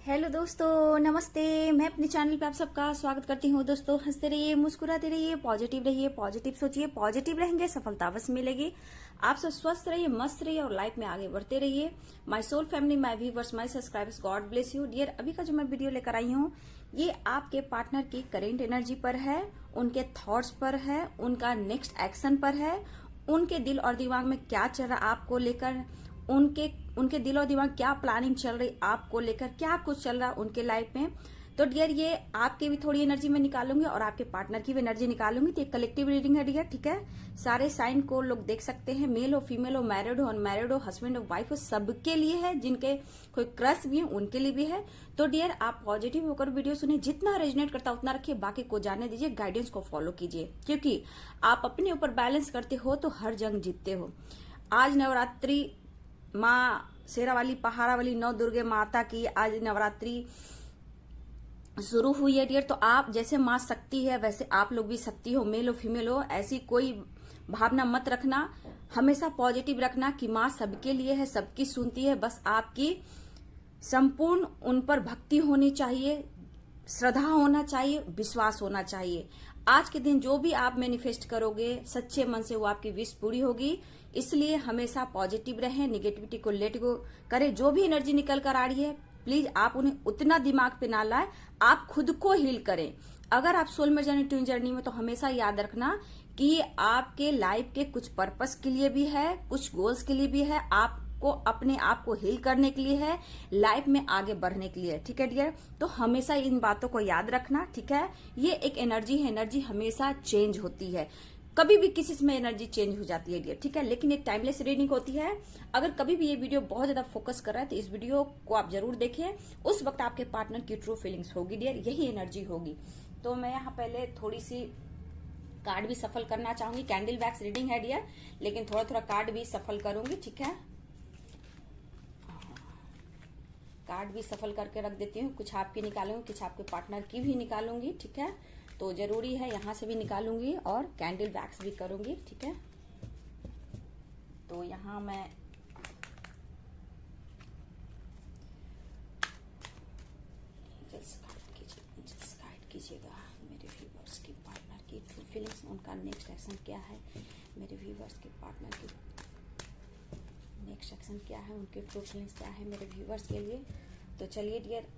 Hello दोस्तों, नमस्ते। मैं अपने चैनल पे आप सबका स्वागत करती हूँ। दोस्तों, हंसते रहिए, मुस्कुराते रहिए, पॉजिटिव सोचिए। पॉजिटिव रहेंगे, सफलता अवश्य मिलेगी। आप सब स्वस्थ रहिए, मस्त रहिए और लाइफ में आगे बढ़ते रहिए। My soul family, my viewers, my subscribers, God bless you dear. अभी का जो मैं वीडियो लेकर आई हूँ, ये आपके पार्टनर की करेंट एनर्जी पर है, उनके थॉट्स पर है, उनका नेक्स्ट एक्शन पर है, उनके दिल और दिमाग में क्या चल रहा आपको लेकर, उनके दिल और दिमाग क्या प्लानिंग चल रही आपको लेकर, क्या कुछ चल रहा उनके लाइफ में। तो डियर, ये आपकी भी थोड़ी एनर्जी में निकालूंगी और आपके पार्टनर की भी एनर्जी निकालूंगी। तो एक कलेक्टिव रीडिंग है डियर, ठीक है। सारे साइन को लोग देख सकते हैं, मेल हो, फीमेल हो, मैरिड हो, अनमैरिड हो, हस्बैंड हो, वाइफ हो, सबके लिए है। जिनके कोई क्रश भी है उनके लिए भी है। तो डियर, आप पॉजिटिव होकर वीडियो सुने, जितना रेजोनेट करता उतना रखिए, बाकी को जाने दीजिए, गाइडेंस को फॉलो कीजिए, क्योंकि आप अपने ऊपर बैलेंस करते हो तो हर जंग जीतते हो। आज नवरात्रि माँ शेरा वाली, पहाड़ा वाली, नौ दुर्गे माता की आज नवरात्रि शुरू हुई है डियर। तो आप जैसे माँ शक्ति है वैसे आप लोग भी शक्ति हो, मेल हो, फीमेल हो, ऐसी कोई भावना मत रखना। हमेशा पॉजिटिव रखना कि माँ सबके लिए है, सबकी सुनती है। बस आपकी संपूर्ण उन पर भक्ति होनी चाहिए, श्रद्धा होना चाहिए, विश्वास होना चाहिए। आज के दिन जो भी आप मैनिफेस्ट करोगे सच्चे मन से, वो आपकी विश पूरी होगी। इसलिए हमेशा पॉजिटिव रहें, निगेटिविटी को लेट गो करें। जो भी एनर्जी निकल कर आ रही है, प्लीज आप उन्हें उतना दिमाग पे ना लाए, आप खुद को हील करें। अगर आप सोल में जर्नी, ट्विन जर्नी में, तो हमेशा याद रखना कि आपके लाइफ के कुछ पर्पस के लिए भी है, कुछ गोल्स के लिए भी है, आपको अपने आप को हील करने के लिए है, लाइफ में आगे बढ़ने के लिए, ठीक है डियर। तो हमेशा इन बातों को याद रखना, ठीक है। ये एक एनर्जी है, एनर्जी हमेशा चेंज होती है, कभी भी किसी में एनर्जी चेंज हो जाती है डियर, ठीक है। लेकिन एक टाइमलेस रीडिंग होती है। अगर कभी भी ये वीडियो बहुत ज्यादा फोकस कर रहा है तो इस वीडियो को आप जरूर देखें। उस वक्त आपके पार्टनर की ट्रू फीलिंग्स होगी डियर, यही एनर्जी होगी। तो मैं यहाँ पहले थोड़ी सी कार्ड भी सफल करना चाहूंगी। कैंडल वैक्स रीडिंग है डियर, लेकिन थोड़ा थोड़ा कार्ड भी सफल करूंगी, ठीक है। कार्ड भी सफल करके रख देती हूँ। कुछ आपकी निकालूंगी, कुछ आपके पार्टनर की भी निकालूंगी, ठीक है। तो जरूरी है, यहां से भी निकालूंगी और कैंडल वैक्स भी करूंगी, ठीक है। तो यहां मैं गाइड कीजिएगा मेरे व्यूवर्स की पार्टनर की ट्रू फीलिंग्स, उनका नेक्स्ट एक्शन क्या है। मेरे व्यूवर्स के पार्टनर की नेक्स्ट एक्शन क्या है, उनके ट्रू फीलिंग्स क्या है मेरे व्यूवर्स के लिए। तो चलिए डियर,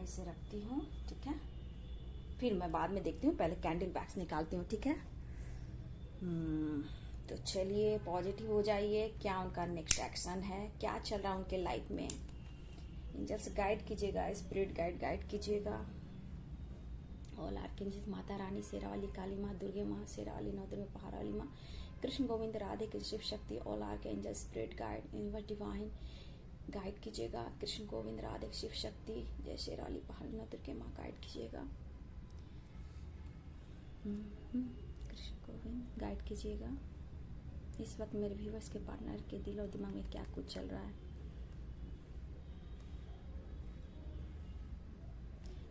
से रखती हूँ, ठीक है। फिर मैं बाद में देखती हूँ, पहले कैंडल वैक्स निकालती हूँ, ठीक है। तो चलिए, पॉजिटिव हो जाइए। क्या उनका नेक्स्ट एक्शन है, क्या चल रहा है उनके लाइफ में। एंजल्स गाइड कीजिएगा, स्पिरिट गाइड कीजिएगा। ऑल आर्कएंजल्स, माता रानी, शेरा वाली, काली माँ, दुर्गे माँ, शेरा वाली, नौ दुर्गे, पहाड़ वाली माँ, Krishna Govind, Radhe Krishna, Shiv Shakti, all archangels, spirit guide, universe divine guide कीजिएगा। कृष्ण गोविंद, राधे, शिव शक्ति, जय शेराली, पहाड़, नौ दुर्गे माँ, गाइड कीजिएगा। कृष्ण गोविंद गाइड कीजिएगा। इस वक्त मेरे व्यूअर्स के पार्टनर के दिल और दिमाग में क्या कुछ चल रहा है।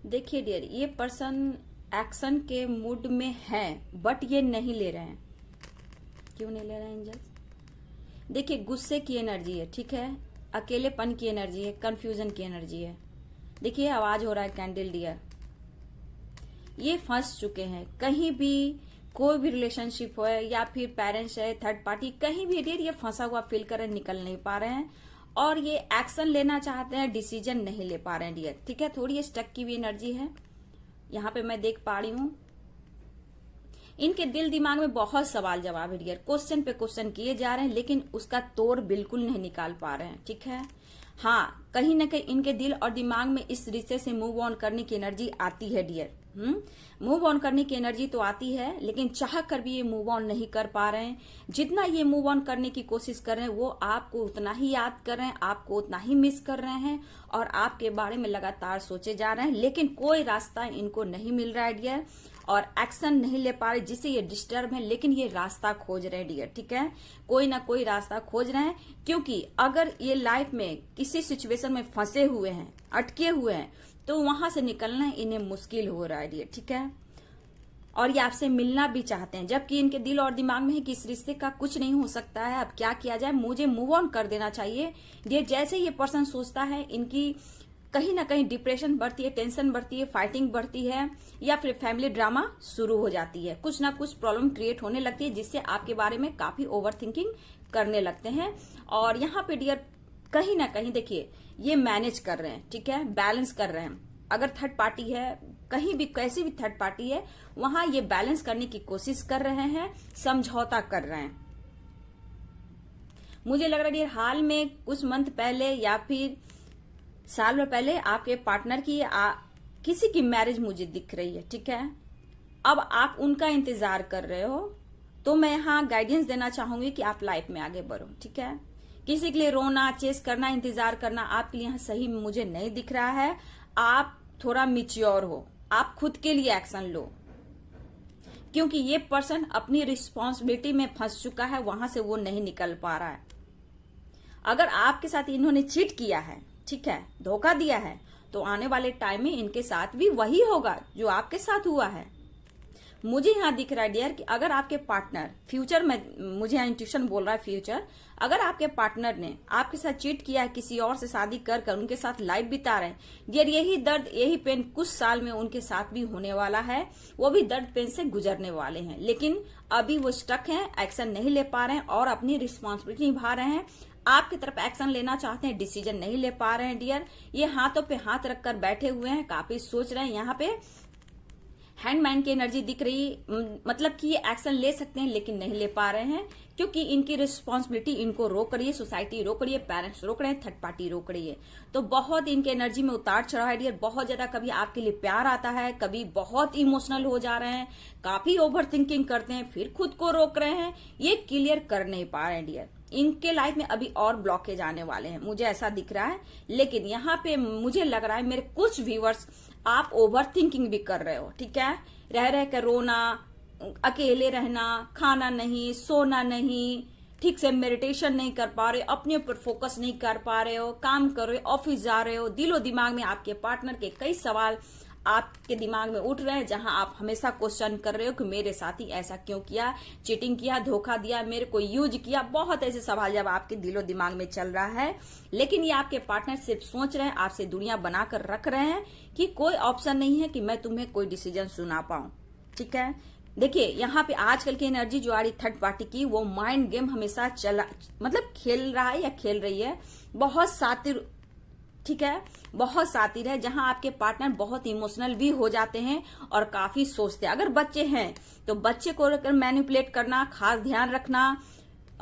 देखिए डियर, ये पर्सन एक्शन के मूड में है, बट ये नहीं ले रहे हैं। क्यों नहीं ले रहे हैं एंजल्स? देखिए, गुस्से की एनर्जी है, ठीक है। अकेलेपन की एनर्जी है, कंफ्यूजन की एनर्जी है। देखिए, आवाज हो रहा है कैंडल डियर। ये फंस चुके हैं कहीं भी, कोई भी रिलेशनशिप हो या फिर पेरेंट्स है, थर्ड पार्टी, कहीं भी डियर ये फंसा हुआ फील कर रहे, निकल नहीं पा रहे हैं और ये एक्शन लेना चाहते हैं, डिसीजन नहीं ले पा रहे हैं डियर, ठीक है। थोड़ी ये स्टक की भी एनर्जी है, यहाँ पे मैं देख पा रही हूँ। इनके दिल दिमाग में बहुत सवाल जवाब है डियर, क्वेश्चन पे क्वेश्चन किए जा रहे हैं, लेकिन उसका तोड़ बिल्कुल नहीं निकाल पा रहे हैं, ठीक है। हाँ, कहीं ना कहीं इनके दिल और दिमाग में इस रिश्ते से मूव ऑन करने की एनर्जी आती है डियर। मूव ऑन करने की एनर्जी तो आती है, लेकिन चाह कर भी ये मूव ऑन नहीं कर पा रहे हैं। जितना ये मूव ऑन करने की कोशिश कर रहे हैं, वो आपको उतना ही याद कर रहे हैं, आपको उतना ही मिस कर रहे हैं और आपके बारे में लगातार सोचे जा रहे हैं, लेकिन कोई रास्ता इनको नहीं मिल रहा है डियर और एक्शन नहीं ले पा रहे, जिससे ये डिस्टर्ब है। लेकिन ये रास्ता खोज रहे हैं डियर, ठीक है। कोई ना कोई रास्ता खोज रहे हैं, क्योंकि अगर ये लाइफ में किसी सिचुएशन में फंसे हुए हैं, अटके हुए हैं, तो वहां से निकलना इन्हें मुश्किल हो रहा है डियर, ठीक है। और ये आपसे मिलना भी चाहते हैं, जबकि इनके दिल और दिमाग में है कि इस रिश्ते का कुछ नहीं हो सकता है, अब क्या किया जाए, मुझे मूव ऑन कर देना चाहिए। ये जैसे ये पर्सन सोचता है, इनकी कहीं ना कहीं डिप्रेशन बढ़ती है, टेंशन बढ़ती है, फाइटिंग बढ़ती है, या फिर फैमिली ड्रामा शुरू हो जाती है, कुछ ना कुछ प्रॉब्लम क्रिएट होने लगती है, जिससे आपके बारे में काफी ओवर थिंकिंग करने लगते हैं। और यहाँ पे डियर कहीं ना कहीं देखिए ये मैनेज कर रहे हैं, ठीक है, बैलेंस कर रहे हैं। अगर थर्ड पार्टी है, कहीं भी कैसी भी थर्ड पार्टी है, वहां ये बैलेंस करने की कोशिश कर रहे हैं, समझौता कर रहे हैं। मुझे लग रहा है हाल में कुछ मंथ पहले या फिर साल भर पहले आपके पार्टनर की किसी की मैरिज मुझे दिख रही है, ठीक है। अब आप उनका इंतजार कर रहे हो, तो मैं यहाँ गाइडेंस देना चाहूंगी कि आप लाइफ में आगे बढ़ो, ठीक है। किसी के लिए रोना, चेस करना, इंतजार करना आपके लिए यहाँ सही मुझे नहीं दिख रहा है। आप थोड़ा मिच्योर हो, आप खुद के लिए एक्शन लो, क्योंकि ये पर्सन अपनी रिस्पॉन्सिबिलिटी में फंस चुका है, वहां से वो नहीं निकल पा रहा है। अगर आपके साथ इन्होंने चीट किया है, ठीक है, धोखा दिया है, तो आने वाले टाइम में इनके साथ भी वही होगा जो आपके साथ हुआ है। मुझे यहाँ दिख रहा है डियर कि अगर आपके पार्टनर फ्यूचर में, मुझे यहाँ इंट्यूशन बोल रहा है फ्यूचर, अगर आपके पार्टनर ने आपके साथ चीट किया है, किसी और से शादी कर कर उनके साथ लाइफ बिता रहे हैं डियर, यही दर्द, यही पेन कुछ साल में उनके साथ भी होने वाला है। वो भी दर्द पेन से गुजरने वाले हैं, लेकिन अभी वो स्टक हैं, एक्शन नहीं ले पा रहे हैं और अपनी रिस्पॉन्सिबिलिटी निभा रहे हैं। आपकी तरफ एक्शन लेना चाहते हैं, डिसीजन नहीं ले पा रहे हैं डियर। ये हाथों पे हाथ रखकर बैठे हुए हैं, काफी सोच रहे हैं। यहाँ पे हैंडमैन की एनर्जी दिख रही, मतलब कि ये एक्शन ले सकते हैं लेकिन नहीं ले पा रहे हैं, क्योंकि इनकी रिस्पॉन्सिबिलिटी इनको रोक रही है, सोसाइटी रोक रही है, पेरेंट्स रोक रहे हैं, थर्ड पार्टी रोक रही है। तो बहुत इनके एनर्जी में उतार चढ़ाव है डियर, बहुत ज्यादा। कभी आपके लिए प्यार आता है, कभी बहुत इमोशनल हो जा रहे हैं, काफी ओवर थिंकिंग करते हैं, फिर खुद को रोक रहे हैं, ये क्लियर कर नहीं पा रहे हैं डियर। इनके लाइफ में अभी और ब्लॉकेज आने वाले हैं, मुझे ऐसा दिख रहा है। लेकिन यहाँ पे मुझे लग रहा है मेरे कुछ व्यूअर्स, आप ओवर थिंकिंग भी कर रहे हो, ठीक है, रह रह कर रोना, अकेले रहना, खाना नहीं, सोना नहीं, ठीक से मेडिटेशन नहीं कर पा रहे, अपने ऊपर फोकस नहीं कर पा रहे हो, काम कर रहे हो, ऑफिस जा रहे हो, दिलो दिमाग में आपके पार्टनर के कई सवाल आपके दिमाग में उठ रहे हैं, जहां आप हमेशा क्वेश्चन कर रहे हो कि मेरे साथ ही ऐसा क्यों किया, चीटिंग किया, धोखा दिया, मेरे को यूज किया, बहुत ऐसे सवाल जब आपके दिलो दिमाग में चल रहा है। लेकिन ये आपके पार्टनर सिर्फ सोच रहे हैं, आपसे दुनिया बनाकर रख रहे हैं कि कोई ऑप्शन नहीं है कि मैं तुम्हें कोई डिसीजन सुना पाऊं, ठीक है। देखिए यहाँ पे आजकल की एनर्जी जो आ रही थर्ड पार्टी की, वो माइंड गेम हमेशा चला, मतलब खेल रहा है या खेल रही है, बहुत सातिर, ठीक है, बहुत सातिर है, जहां आपके पार्टनर बहुत इमोशनल भी हो जाते हैं और काफी सोचते हैं। अगर बच्चे हैं तो बच्चे को मैनिपुलेट करना, खास ध्यान रखना,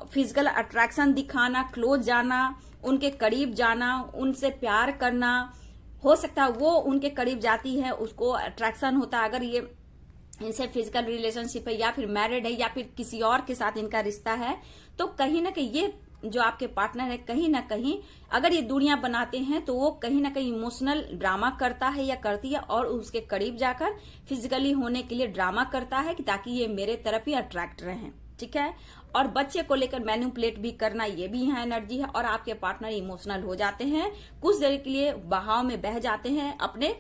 फिजिकल अट्रैक्शन दिखाना, क्लोज जाना, उनके करीब जाना, उनसे प्यार करना, हो सकता है वो उनके करीब जाती है, उसको अट्रैक्शन होता है। अगर ये इनसे फिजिकल रिलेशनशिप है या फिर मैरिड है या फिर किसी और के साथ इनका रिश्ता है, तो कहीं ना कहीं ये जो आपके पार्टनर है, कहीं ना कहीं अगर ये दूरियां बनाते हैं तो वो कहीं ना कहीं इमोशनल ड्रामा करता है या करती है, और उसके करीब जाकर फिजिकली होने के लिए ड्रामा करता है कि ताकि ये मेरे तरफ ही अट्रैक्ट रहें, ठीक है। और बच्चे को लेकर मैनिपुलेट भी करना, ये भी यहाँ एनर्जी है। और आपके पार्टनर इमोशनल हो जाते हैं, कुछ देर के लिए बहाव में बह जाते हैं, अपने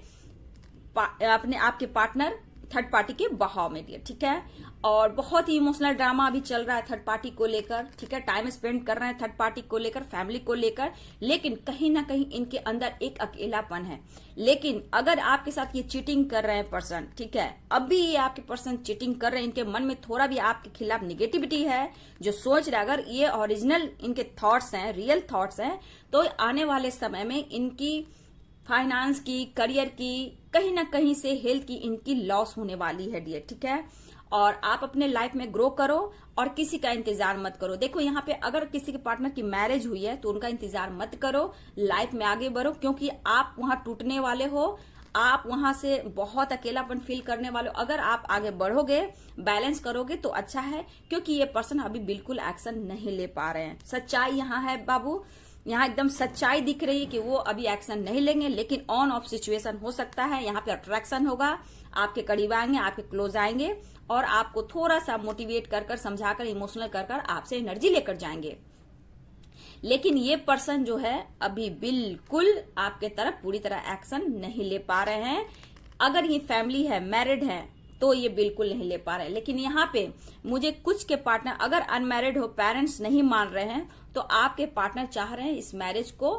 आपके पार्टनर थर्ड पार्टी के बहाव में दिए, ठीक है। और बहुत ही इमोशनल ड्रामा अभी चल रहा है थर्ड पार्टी को लेकर, ठीक है, टाइम स्पेंड कर रहे हैं थर्ड पार्टी को लेकर, फैमिली को लेकर, लेकिन कहीं ना कहीं इनके अंदर एक अकेलापन है। लेकिन अगर आपके साथ ये चीटिंग कर रहे हैं पर्सन, ठीक है, अब भी ये आपके पर्सन चीटिंग कर रहे हैं, इनके मन में थोड़ा भी आपके खिलाफ निगेटिविटी है, जो सोच रहे, अगर ये ओरिजिनल इनके थॉट्स हैं, रियल थॉट्स हैं, तो आने वाले समय में इनकी फाइनेंस की, करियर की, कहीं ना कहीं से हेल्थ की इनकी लॉस होने वाली है डियर, ठीक है। और आप अपने लाइफ में ग्रो करो और किसी का इंतजार मत करो। देखो यहाँ पे अगर किसी के पार्टनर की मैरिज हुई है तो उनका इंतजार मत करो, लाइफ में आगे बढ़ो, क्योंकि आप वहां टूटने वाले हो, आप वहां से बहुत अकेलापन फील करने वाले हो। अगर आप आगे बढ़ोगे, बैलेंस करोगे तो अच्छा है, क्योंकि ये पर्सन अभी बिल्कुल एक्शन नहीं ले पा रहे हैं। सच्चाई यहाँ है बाबू, यहाँ एकदम सच्चाई दिख रही है कि वो अभी एक्शन नहीं लेंगे, लेकिन ऑन ऑफ सिचुएशन हो सकता है। यहाँ पे अट्रैक्शन होगा, आपके करीब आएंगे, आपके क्लोज आएंगे और आपको थोड़ा सा मोटिवेट कर कर, समझाकर, इमोशनल कर कर आपसे एनर्जी लेकर जाएंगे। लेकिन ये पर्सन जो है अभी बिल्कुल आपके तरफ पूरी तरह एक्शन नहीं ले पा रहे हैं। अगर ये फैमिली है, मैरिड है, तो ये बिल्कुल नहीं ले पा रहे। लेकिन यहाँ पे मुझे कुछ के पार्टनर अगर अनमैरिड हो, पेरेंट्स नहीं मान रहे हैं, तो आपके पार्टनर चाह रहे हैं इस मैरिज को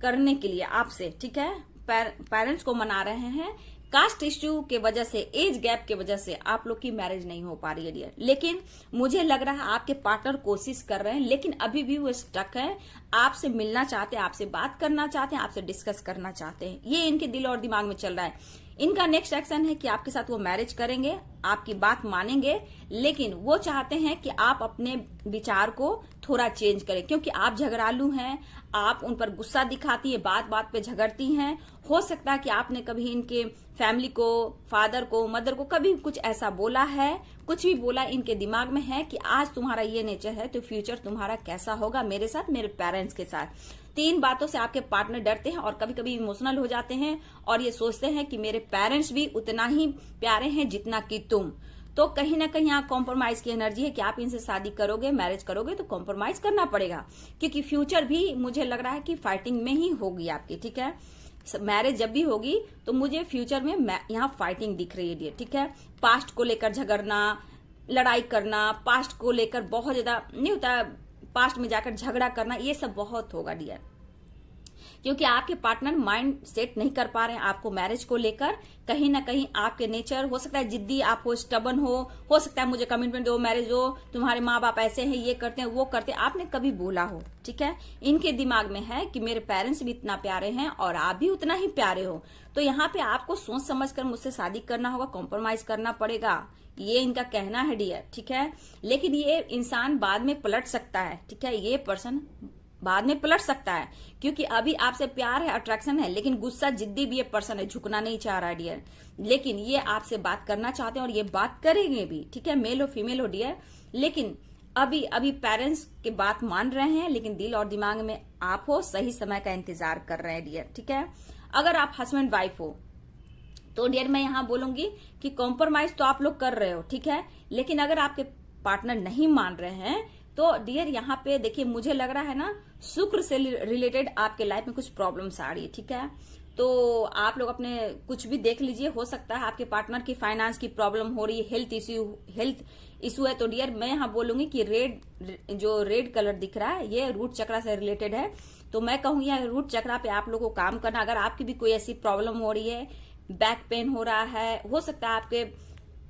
करने के लिए आपसे, ठीक है, पेरेंट्स को मना रहे हैं। कास्ट इश्यू के वजह से, एज गैप के वजह से आप लोग की मैरिज नहीं हो पा रही है डियर। लेकिन मुझे लग रहा है आपके पार्टनर कोशिश कर रहे हैं, लेकिन अभी भी वो स्टक है, आपसे मिलना चाहते हैं, आपसे बात करना चाहते हैं, आपसे डिस्कस करना चाहते हैं। ये इनके दिल और दिमाग में चल रहा है। इनका नेक्स्ट एक्शन है कि आपके साथ वो मैरिज करेंगे, आपकी बात मानेंगे, लेकिन वो चाहते हैं कि आप अपने विचार को थोड़ा चेंज करें, क्योंकि आप झगड़ालू हैं, आप उन पर गुस्सा दिखाती है, बात बात पे झगड़ती हैं। हो सकता है कि आपने कभी इनके फैमिली को, फादर को, मदर को कभी कुछ ऐसा बोला है, कुछ भी बोला, इनके दिमाग में है कि आज तुम्हारा ये नेचर है तो फ्यूचर तुम्हारा कैसा होगा मेरे साथ, मेरे पेरेंट्स के साथ। 3 बातों से आपके पार्टनर डरते हैं और कभी कभी इमोशनल हो जाते हैं और ये सोचते हैं कि मेरे पेरेंट्स भी उतना ही प्यारे हैं जितना कि तुम। तो कहीं ना कहीं यहाँ कॉम्प्रोमाइज की एनर्जी है कि आप इनसे शादी करोगे, मैरिज करोगे तो कॉम्प्रोमाइज करना पड़ेगा, क्योंकि फ्यूचर भी मुझे लग रहा है कि फाइटिंग में ही होगी आपकी, ठीक है। मैरिज जब भी होगी तो मुझे फ्यूचर में यहाँ फाइटिंग दिख रही है डियर, ठीक है। पास्ट को लेकर झगड़ना, लड़ाई करना, पास्ट को लेकर बहुत ज्यादा नहीं होता, पास्ट में जाकर झगड़ा करना, ये सब बहुत होगा डियर, क्योंकि आपके पार्टनर माइंड सेट नहीं कर पा रहे हैं आपको मैरिज को लेकर। कहीं ना कहीं आपके नेचर हो सकता है जिद्दी आप हो, स्टबन हो सकता है मुझे कमिटमेंट दो, मैरिज हो, तुम्हारे माँ बाप ऐसे हैं, ये करते हैं, वो करते हैं, आपने कभी बोला हो, ठीक है। इनके दिमाग में है कि मेरे पेरेंट्स भी इतना प्यारे हैं और आप भी उतना ही प्यारे हो, तो यहाँ पे आपको सोच समझ कर मुझसे शादी करना होगा, कॉम्प्रोमाइज करना पड़ेगा, ये इनका कहना है डियर, ठीक है। लेकिन ये इंसान बाद में पलट सकता है, ठीक है, ये पर्सन बाद में पलट सकता है, क्योंकि अभी आपसे प्यार है, अट्रैक्शन है, लेकिन गुस्सा जिद्दी भी ये पर्सन है, झुकना नहीं चाह रहा है डियर। लेकिन ये आपसे बात करना चाहते हैं और ये बात करेंगे भी, ठीक है, मेल हो फीमेल हो डियर। लेकिन अभी पेरेंट्स की बात मान रहे हैं, लेकिन दिल और दिमाग में आप हो, सही समय का इंतजार कर रहे हैं डियर, ठीक है। अगर आप हस्बैंड वाइफ हो तो डियर मैं यहाँ बोलूंगी कि कॉम्प्रोमाइज तो आप लोग कर रहे हो, ठीक है, लेकिन अगर आपके पार्टनर नहीं मान रहे हैं तो डियर यहाँ पे देखिए, मुझे लग रहा है ना शुक्र से रिलेटेड आपके लाइफ में कुछ प्रॉब्लम्स आ रही है, ठीक है। तो आप लोग अपने कुछ भी देख लीजिए, हो सकता है आपके पार्टनर की फाइनेंस की प्रॉब्लम हो रही है, हेल्थ इशू है, तो डियर मैं यहाँ बोलूंगी कि रेड कलर दिख रहा है, ये रूट चक्रा से रिलेटेड है, तो मैं कहूंगी यहाँ रूट चक्रा पे आप लोगों को काम करना। अगर आपकी भी कोई ऐसी प्रॉब्लम हो रही है, बैक पेन हो रहा है, हो सकता है आपके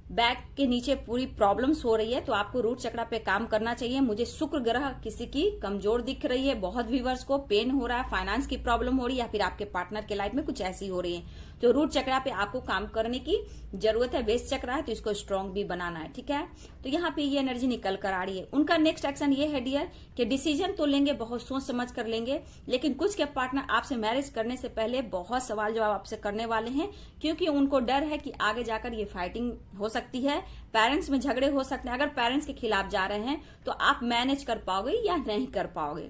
बैक के नीचे पूरी प्रॉब्लम्स हो रही है, तो आपको रूट चक्रा पे काम करना चाहिए। मुझे शुक्र ग्रह किसी की कमजोर दिख रही है, बहुत व्यूअर्स को पेन हो रहा है, फाइनेंस की प्रॉब्लम हो रही है, या फिर आपके पार्टनर के लाइफ में कुछ ऐसी हो रही है, तो रूट चक्रा पे आपको काम करने की जरूरत है। बेस चक्रा है तो इसको स्ट्रांग भी बनाना है, ठीक है। तो यहाँ पे ये एनर्जी निकल कर आ रही है। उनका नेक्स्ट एक्शन ये है डियर कि डिसीजन तो लेंगे, बहुत सोच समझ कर लेंगे, लेकिन कुछ के पार्टनर आपसे मैरिज करने से पहले बहुत सवाल जवाब आपसे करने वाले हैं, क्योंकि उनको डर है कि आगे जाकर ये फाइटिंग हो सकती है, पेरेंट्स में झगड़े हो सकते हैं। अगर पेरेंट्स के खिलाफ जा रहे हैं तो आप मैनेज कर पाओगे या नहीं कर पाओगे,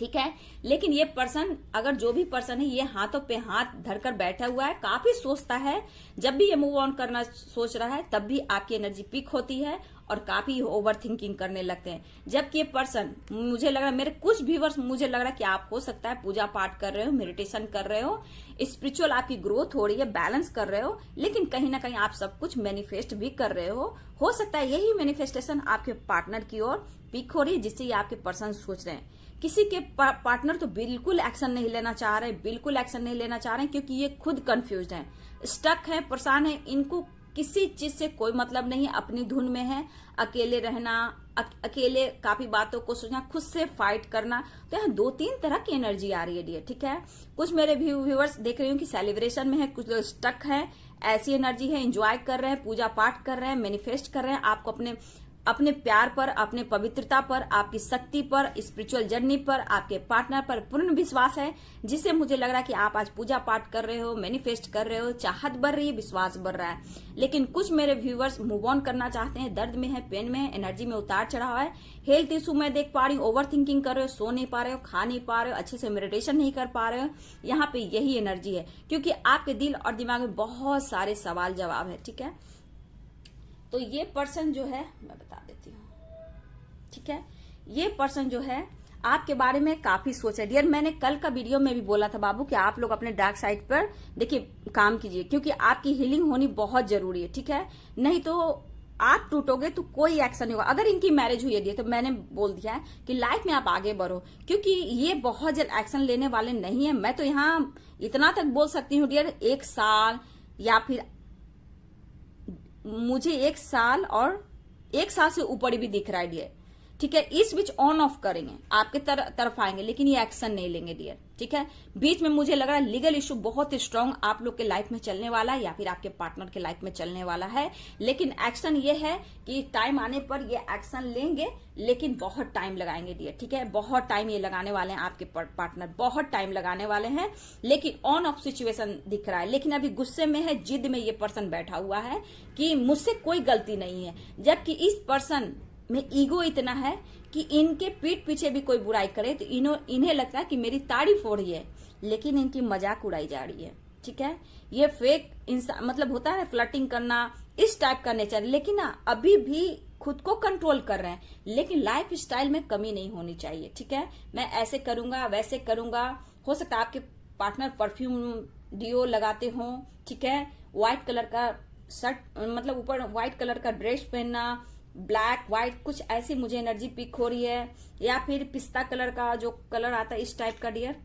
ठीक है। लेकिन ये पर्सन, अगर जो भी पर्सन है, ये हाथों पे हाथ धरकर बैठा हुआ है, काफी सोचता है, जब भी ये मूव ऑन करना सोच रहा है तब भी आपकी एनर्जी पीक होती है और काफी ओवर थिंकिंग करने लगते हैं। जबकि ये पर्सन, मुझे लग रहा है, मेरे कुछ व्यूअर्स, मुझे लग रहा है कि आप हो सकता है पूजा पाठ कर रहे हो, मेडिटेशन कर रहे हो, स्पिरिचुअल आपकी ग्रोथ हो रही है, बैलेंस कर रहे हो, लेकिन कहीं ना कहीं आप सब कुछ मैनिफेस्ट भी कर रहे हो सकता है यही मैनिफेस्टेशन आपके पार्टनर की ओर पीक हो रही है, जिससे ये आपके पर्सन सोच रहे हैं। किसी के पार्टनर तो बिल्कुल एक्शन नहीं लेना चाह रहे, बिल्कुल एक्शन नहीं लेना चाह रहे, क्योंकि ये खुद कंफ्यूज हैं, स्टक हैं, परेशान हैं, इनको किसी चीज से कोई मतलब नहीं है, अपनी धुन में है, अकेले रहना, अकेले काफी बातों को सोचना, खुद से फाइट करना। तो यहाँ 2-3 तरह की एनर्जी आ रही है डियर, ठीक है। कुछ मेरे व्यूअर्स देख रही हूँ कि सेलिब्रेशन में है, कुछ लोग स्टक है, ऐसी एनर्जी है, एंजॉय कर रहे हैं, पूजा पाठ कर रहे हैं, मैनिफेस्ट कर रहे हैं, आपको अपने प्यार पर, अपने पवित्रता पर, आपकी शक्ति पर, स्पिरिचुअल जर्नी पर, आपके पार्टनर पर पूर्ण विश्वास है, जिससे मुझे लग रहा है कि आप आज पूजा पाठ कर रहे हो, मैनिफेस्ट कर रहे हो, चाहत बढ़ रही है, विश्वास बढ़ रहा है। लेकिन कुछ मेरे व्यूअर्स मूव ऑन करना चाहते हैं, दर्द में है, पेन में है, एनर्जी में उतार चढ़ाव है, हेल्थ इशू में देख पा रही हूँ, ओवर थिंकिंग कर रहे हो, सो नहीं पा रहे हो, खा नहीं पा रहे हो, अच्छे से मेडिटेशन नहीं कर पा रहे हो। यहाँ पे यही एनर्जी है, क्योंकि आपके दिल और दिमाग में बहुत सारे सवाल जवाब है, ठीक है। तो ये पर्सन जो है, मैं बता देती हूँ, ठीक है, ये पर्सन जो है आपके बारे में काफी सोच है डियर। मैंने कल का वीडियो में भी बोला था बाबू कि आप लोग अपने डार्क साइड पर देखिए काम कीजिए, क्योंकि आपकी हीलिंग होनी बहुत जरूरी है, ठीक है। नहीं तो आप टूटोगे तो कोई एक्शन नहीं होगा। अगर इनकी मैरिज हुई है तो मैंने बोल दिया है कि लाइफ में आप आगे बढ़ो, क्योंकि ये बहुत जल्द एक्शन लेने वाले नहीं है। मैं तो यहाँ इतना तक बोल सकती हूँ डियर, 1 साल या फिर मुझे 1 साल और 1 साल से ऊपर भी दिख रहा है डियर, ठीक है। इस बीच ऑन ऑफ करेंगे, आपके तरफ आएंगे, लेकिन ये एक्शन नहीं लेंगे डियर, ठीक है। बीच में मुझे लग रहा है लीगल इशू बहुत स्ट्रांग आप लोग के लाइफ में चलने वाला है या फिर आपके पार्टनर के लाइफ में चलने वाला है। लेकिन एक्शन ये है कि टाइम आने पर ये एक्शन लेंगे, लेकिन बहुत टाइम लगाएंगे डियर, ठीक है। बहुत टाइम ये लगाने वाले हैं, आपके पार्टनर बहुत टाइम लगाने वाले हैं। लेकिन ऑन ऑफ सिचुएशन दिख रहा है, लेकिन अभी गुस्से में है, जिद में ये पर्सन बैठा हुआ है कि मुझसे कोई गलती नहीं है। जबकि इस पर्सन में ईगो इतना है कि इनके पीठ पीछे भी कोई बुराई करे तो इन्हें लगता है कि मेरी तारीफ हो रही है, लेकिन इनकी मजाक उड़ाई जा रही है, ठीक है। ये फेक इंसान मतलब होता है फ्लर्टिंग करना, इस टाइप का नेचर, लेकिन ना अभी भी खुद को कंट्रोल कर रहे हैं। लेकिन लाइफ स्टाइल में कमी नहीं होनी चाहिए, ठीक है। मैं ऐसे करूंगा वैसे करूंगा। हो सकता है आपके पार्टनर परफ्यूम डिओ लगाते हो, ठीक है। व्हाइट कलर का शर्ट मतलब ऊपर व्हाइट कलर का ड्रेस पहनना, ब्लैक व्हाइट कुछ ऐसी मुझे एनर्जी पिक हो रही है। या फिर पिस्ता कलर का जो कलर आता है इस टाइप का डियर,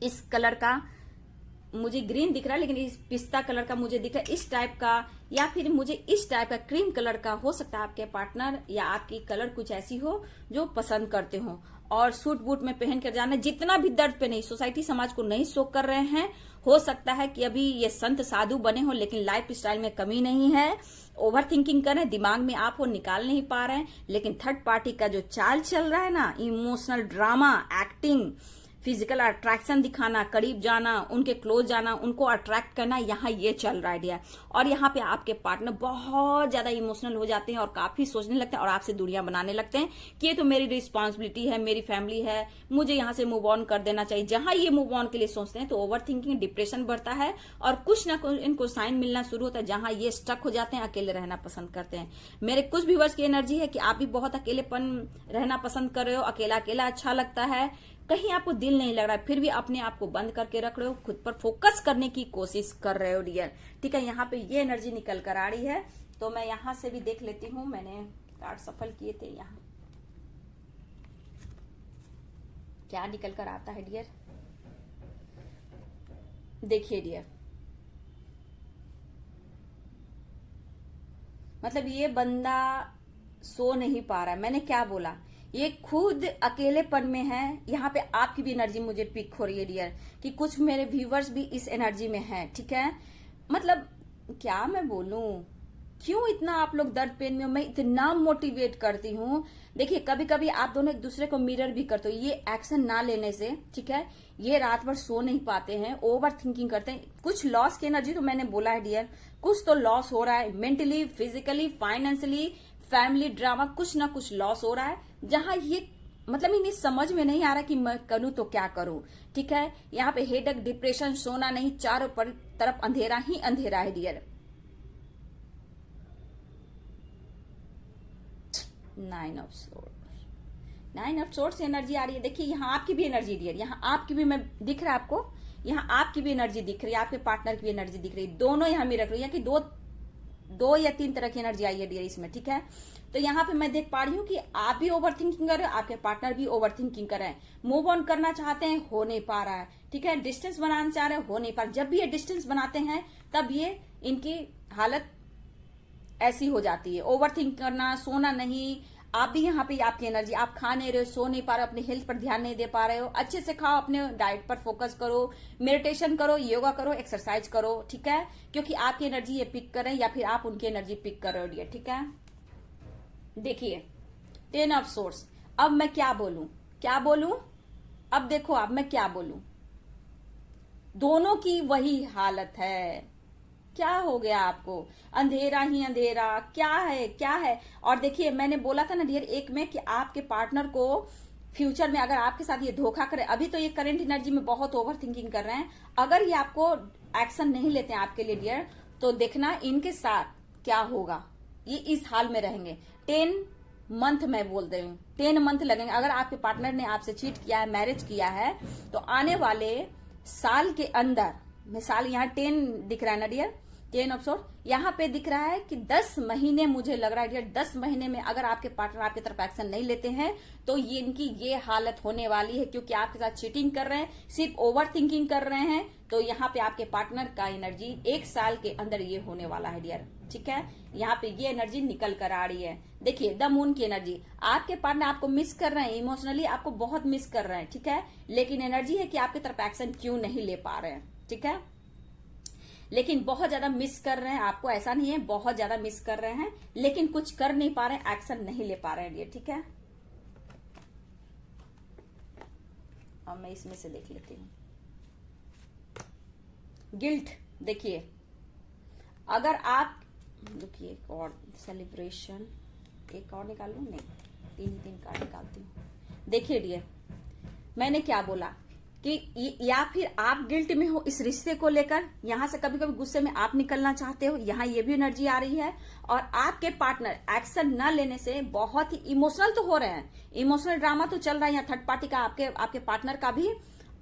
इस कलर का मुझे ग्रीन दिख रहा है, लेकिन इस पिस्ता कलर का मुझे दिख रहा है इस टाइप का। या फिर मुझे इस टाइप का क्रीम कलर का। हो सकता है आपके पार्टनर या आपकी कलर कुछ ऐसी हो जो पसंद करते हो। और सूट बूट में पहन कर जाना, जितना भी दर्द पे नहीं, सोसाइटी समाज को नहीं शोक कर रहे हैं। हो सकता है कि अभी ये संत साधु बने हो, लेकिन लाइफ स्टाइल में कमी नहीं है। ओवर थिंकिंग कर रहे हैं, दिमाग में आप वो निकाल नहीं पा रहे हैं। लेकिन थर्ड पार्टी का जो चाल चल रहा है ना, emotional drama, acting, physical attraction दिखाना, करीब जाना, उनके क्लोज जाना, उनको अट्रैक्ट करना, यहाँ ये चल रहा है डियर। और यहाँ पे आपके पार्टनर बहुत ज्यादा इमोशनल हो जाते हैं और काफी सोचने लगते हैं और आपसे दूरियां बनाने लगते हैं कि ये तो मेरी रिस्पॉन्सिबिलिटी है, मेरी फैमिली है, मुझे यहाँ से मूव ऑन कर देना चाहिए। जहां ये मूव ऑन के लिए सोचते हैं तो ओवर थिंकिंग, डिप्रेशन बढ़ता है और कुछ ना कुछ इनको साइन मिलना शुरू होता है जहां ये स्टक हो जाते हैं, अकेले रहना पसंद करते हैं। मेरे कुछ व्यूअर्स की एनर्जी है कि आप भी बहुत अकेलेपन रहना पसंद कर रहे हो, अकेला अकेला अच्छा लगता है, कहीं आपको दिल नहीं लग रहा है, फिर भी अपने आप को बंद करके रख रहे हो, खुद पर फोकस करने की कोशिश कर रहे हो डियर, ठीक है। यहाँ पे ये एनर्जी निकल कर आ रही है, तो मैं यहाँ से भी देख लेती हूँ। मैंने कार्ड सफल किए थे, यहाँ क्या निकल कर आता है डियर, देखिए डियर। मतलब ये बंदा सो नहीं पा रहा है। मैंने क्या बोला, ये खुद अकेलेपन में है। यहाँ पे आपकी भी एनर्जी मुझे पिक हो रही है डियर, कि कुछ मेरे व्यूवर्स भी इस एनर्जी में हैं, ठीक है। मतलब क्या मैं बोलूं, क्यों इतना आप लोग दर्द पेन में हो। मैं इतना मोटिवेट करती हूँ। देखिए कभी कभी आप दोनों एक दूसरे को मिरर भी करते हो, ये एक्शन ना लेने से, ठीक है। ये रात भर सो नहीं पाते हैं, ओवर थिंकिंग करते हैं। कुछ लॉस की एनर्जी तो मैंने बोला है डियर, कुछ तो लॉस हो रहा है, mentally, physically, financially, family drama, कुछ ना कुछ लॉस हो रहा है। जहां ये मतलब इन्हें समझ में नहीं आ रहा कि मैं करूं तो क्या करूं, ठीक है। यहाँ पे हेडेक, डिप्रेशन, सोना नहीं, चारों तरफ अंधेरा ही अंधेरा है dear. 9 of swords, 9 of swords energy आ रही है। देखिए यहाँ आपकी भी एनर्जी डियर, यहाँ आपकी भी, मैं दिख रहा है आपको, यहाँ आपकी भी एनर्जी दिख रही है, आपके पार्टनर की भी एनर्जी दिख रही है। दोनों यहाँ में रख रही है कि दो या 3 तरह की एनर्जी आई है डियर इसमें, ठीक है। तो यहाँ पे मैं देख पा रही हूँ कि आप भी ओवर थिंकिंग कर रहे हो, आपके पार्टनर भी ओवर थिंकिंग कर रहे हैं। मूव ऑन करना चाहते हैं, हो नहीं पा रहा है, ठीक है। डिस्टेंस बनाना चाह रहे हो नहीं पा रहा। जब भी ये डिस्टेंस बनाते हैं तब ये इनकी हालत ऐसी हो जाती है, ओवर थिंक करना, सोना नहीं। आप भी यहाँ पे आपकी एनर्जी, आप खा नहीं रहे हो, सो नहीं पा रहे हो, अपने हेल्थ पर ध्यान नहीं दे पा रहे हो। अच्छे से खाओ, अपने डाइट पर फोकस करो, मेडिटेशन करो, योगा करो, एक्सरसाइज करो, ठीक है। क्योंकि आपकी एनर्जी ये पिक कर रहे हैं या फिर आप उनकी एनर्जी पिक कर रहे हो, ठीक है। देखिए 10 ऑफ सोर्स। अब मैं क्या बोलूं, अब देखो अब मैं क्या बोलूं, दोनों की वही हालत है। क्या हो गया आपको, अंधेरा ही अंधेरा, क्या है। और देखिए मैंने बोला था ना डियर एक में कि आपके पार्टनर को फ्यूचर में अगर आपके साथ ये धोखा करे, अभी तो ये करंट एनर्जी में बहुत ओवर थिंकिंग कर रहे हैं, अगर ये आपको एक्शन नहीं लेते हैं आपके लिए डियर, तो देखना इनके साथ क्या होगा। ये इस हाल में रहेंगे 10 मंथ मैं बोल रही हूँ, 10 मंथ लगेंगे। अगर आपके पार्टनर ने आपसे चीट किया है, मैरिज किया है, तो आने वाले साल के अंदर, मिसाल यहाँ 10 दिख रहा है ना डियर, 10 ऑफ यहाँ पे दिख रहा है कि 10 महीने मुझे लग रहा है डियर, 10 महीने में अगर आपके पार्टनर आपकी तरफ एक्शन नहीं लेते हैं तो ये इनकी ये हालत होने वाली है, क्योंकि आपके साथ चीटिंग कर रहे हैं, सिर्फ ओवर थिंकिंग कर रहे हैं। तो यहाँ पे आपके पार्टनर का एनर्जी 1 साल के अंदर ये होने वाला है डियर, ठीक है। यहाँ पे ये एनर्जी निकल कर आ रही है। देखिए द मून की एनर्जी, आपके पार्टनर आपको मिस कर रहे हैं, इमोशनली आपको बहुत मिस कर रहे हैं, ठीक है। लेकिन एनर्जी है कि आपकी तरफ एक्शन क्यों नहीं ले पा रहे हैं, ठीक है। लेकिन बहुत ज्यादा मिस कर रहे हैं आपको, ऐसा नहीं है, बहुत ज्यादा मिस कर रहे हैं, लेकिन कुछ कर नहीं पा रहे हैं, एक्शन नहीं ले पा रहे हैं, ठीक है। और मैं इसमें से देख लेती हूँ गिल्ट। देखिए अगर आप, देखिए एक और सेलिब्रेशन, एक और निकाल लू, नहीं 3 कार्ड निकालती हूँ। देखिए डियर, मैंने क्या बोला कि या फिर आप गिल्ट में हो इस रिश्ते को लेकर, यहां से कभी कभी गुस्से में आप निकलना चाहते हो, यहां ये भी एनर्जी आ रही है। और आपके पार्टनर एक्शन न लेने से बहुत ही इमोशनल तो हो रहे हैं, इमोशनल ड्रामा तो चल रहा है यहाँ थर्ड पार्टी का, आपके पार्टनर का भी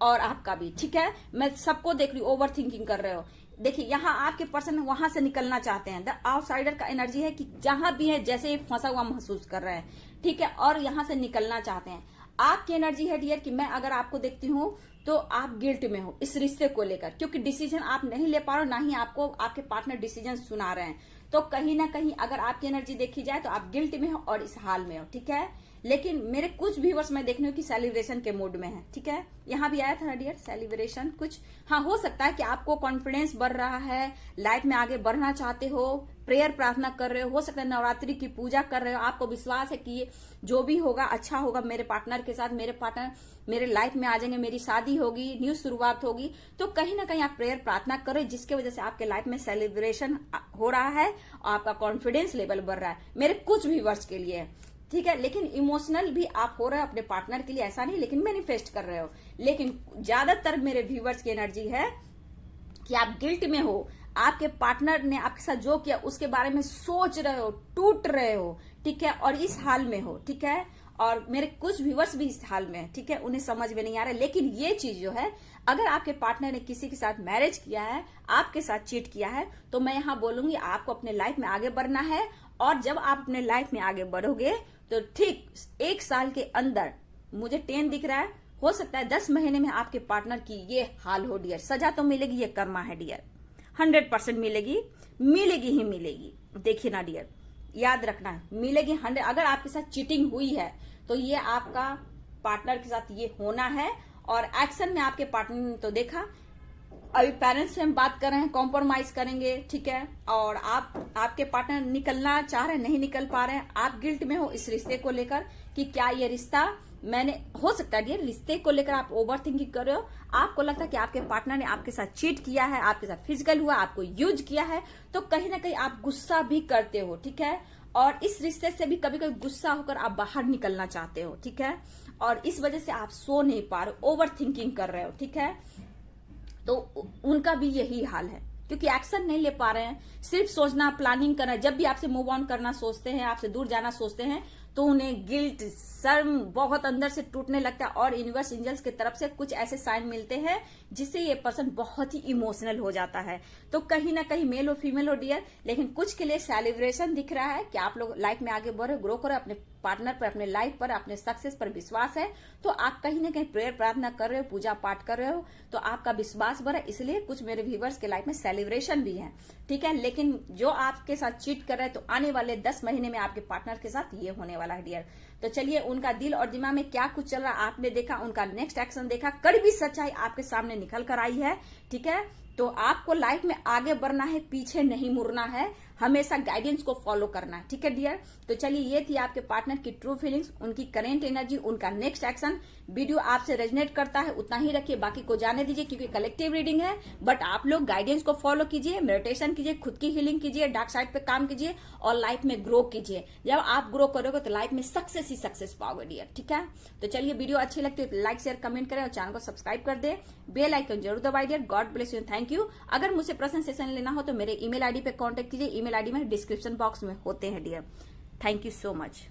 और आपका भी, ठीक है। मैं सबको देख रही हूँ, ओवर थिंकिंग कर रहे हो। देखिए यहाँ आपके पर्सन वहां से निकलना चाहते हैं। द आउटसाइडर का एनर्जी है कि जहां भी है जैसे फंसा हुआ महसूस कर रहे हैं, ठीक है, और यहां से निकलना चाहते हैं। आपकी एनर्जी है डियर कि मैं अगर आपको देखती हूँ तो आप गिल्ट में हो इस रिश्ते को लेकर, क्योंकि डिसीजन आप नहीं ले पा रहे हो, ना ही आपको आपके पार्टनर डिसीजन सुना रहे हैं। तो कहीं ना कहीं अगर आपकी एनर्जी देखी जाए तो आप गिल्ट में हो और इस हाल में हो, ठीक है। लेकिन मेरे कुछ व्यूअर्स मैं देख रही हूँ कि सेलिब्रेशन के मूड में है, ठीक है। यहाँ भी आया था ना डियर सेलिब्रेशन कुछ, हाँ हो सकता है कि आपको कॉन्फिडेंस बढ़ रहा है, लाइफ में आगे बढ़ना चाहते हो, प्रेयर प्रार्थना कर रहे हो सकता है नवरात्रि की पूजा कर रहे हो, आपको विश्वास है कि ये जो भी होगा अच्छा होगा मेरे पार्टनर के साथ, मेरे पार्टनर मेरे लाइफ में आ जाएंगे, मेरी शादी होगी, न्यू शुरुआत होगी। तो कहीं ना कहीं आप प्रेयर प्रार्थना करो, जिसके वजह से आपके लाइफ में सेलिब्रेशन हो रहा है और आपका कॉन्फिडेंस लेवल बढ़ रहा है, मेरे कुछ व्यूअर्स के लिए, ठीक है। लेकिन इमोशनल भी आप हो रहे हो अपने पार्टनर के लिए, ऐसा नहीं, लेकिन मैनिफेस्ट कर रहे हो। लेकिन ज्यादातर मेरे व्यूअर्स की एनर्जी है कि आप गिल्ट में हो, आपके पार्टनर ने आपके साथ जो किया उसके बारे में सोच रहे हो, टूट रहे हो, ठीक है, और इस हाल में हो, ठीक है। और मेरे कुछ व्यूअर्स भी इस हाल में है, ठीक है, उन्हें समझ में नहीं आ रहा है। लेकिन ये चीज जो है, अगर आपके पार्टनर ने किसी के साथ मैरिज किया है, आपके साथ चीट किया है, तो मैं यहाँ बोलूंगी आपको अपने लाइफ में आगे बढ़ना है। और जब आप अपने लाइफ में आगे बढ़ोगे तो ठीक 1 साल के अंदर, मुझे 10 दिख रहा है, हो सकता है 10 महीने में आपके पार्टनर की ये हाल हो डियर। सजा तो मिलेगी, ये कर्मा है डियर, 100% मिलेगी, मिलेगी ही मिलेगी। देखिए ना डियर, याद रखना है, मिलेगी 100। अगर आपके साथ चीटिंग हुई है तो ये आपका पार्टनर के साथ ये होना है। और एक्शन में आपके पार्टनर ने तो देखा, अभी पेरेंट्स से हम बात कर रहे हैं, कॉम्प्रोमाइज करेंगे, ठीक है। और आपके पार्टनर निकलना चाह रहे हैं, नहीं निकल पा रहे हैं, आप गिल्ट में हो इस रिश्ते को लेकर कि क्या ये रिश्ता मैंने, हो सकता है डियर रिश्ते को लेकर आप ओवर थिंकिंग कर रहे हो, आपको लगता है कि आपके पार्टनर ने आपके साथ चीट किया है, आपके साथ फिजिकल हुआ, आपको यूज किया है, तो कहीं ना कहीं आप गुस्सा भी करते हो, ठीक है। और इस रिश्ते से भी कभी कभी गुस्सा होकर आप बाहर निकलना चाहते हो, ठीक है। और इस वजह से आप सो नहीं पा रहे हो, ओवर थिंकिंग कर रहे हो, ठीक है। तो उनका भी यही हाल है, क्योंकि एक्शन नहीं ले पा रहे हैं, सिर्फ सोचना, प्लानिंग करना। जब भी आपसे मूव ऑन करना सोचते हैं, आपसे दूर जाना सोचते हैं, तो उन्हें गिल्ट, शर्म बहुत अंदर से टूटने लगता है। और यूनिवर्स एंजल्स की तरफ से कुछ ऐसे साइन मिलते हैं जिससे ये पर्सन बहुत ही इमोशनल हो जाता है। तो कहीं ना कहीं मेल हो फीमेल हो डियर, लेकिन कुछ के लिए सेलिब्रेशन दिख रहा है कि आप लोग लाइफ में आगे बढ़ो, ग्रो करो, अपने पार्टनर पर, अपने लाइफ पर, अपने सक्सेस पर विश्वास है। तो आप कहीं ना कहीं प्रेयर प्रार्थना कर रहे हो, पूजा पाठ कर रहे हो, तो आपका विश्वास बढ़ा, इसलिए कुछ मेरे व्यूवर्स के लाइफ में सेलिब्रेशन भी है, ठीक है। लेकिन जो आपके साथ चीट कर रहे हैं, तो आने वाले 10 महीने में आपके पार्टनर के साथ ये होने वाला है डियर। तो चलिए, उनका दिल और दिमाग में क्या कुछ चल रहा है आपने देखा, उनका नेक्स्ट एक्शन देखा, कड़वी सच्चाई आपके सामने निकल कर आई है, ठीक है। तो आपको लाइफ में आगे बढ़ना है, पीछे नहीं मुड़ना है, हमेशा गाइडेंस को फॉलो करना है, ठीक है डियर। तो चलिए, ये थी आपके पार्टनर की ट्रू फीलिंग्स, उनकी करेंट एनर्जी, उनका नेक्स्ट एक्शन। वीडियो आपसे रेजोनेट करता है उतना ही रखिए, बाकी को जाने दीजिए, क्योंकि कलेक्टिव रीडिंग है। बट आप लोग गाइडेंस को फॉलो कीजिए, मेडिटेशन कीजिए, खुद की हीलिंग कीजिए, डार्क साइड पे काम कीजिए और लाइफ में ग्रो कीजिए। जब आप ग्रो करोगे तो लाइफ में सक्सेस ही सक्सेस पाओगे डियर, ठीक है। तो चलिए, वीडियो अच्छी लगती है तो लाइक शेयर कमेंट करें और चैनल को सब्सक्राइब कर दे, बेल आइकन जरूर दबाइए dear. God bless you, thank you. अगर मुझसे पर्सनल सेशन लेना हो तो मेरे ईमेल आईडी पे कांटेक्ट कीजिए, ईमेल आईडी में डिस्क्रिप्शन बॉक्स में होते हैं dear. Thank you so much.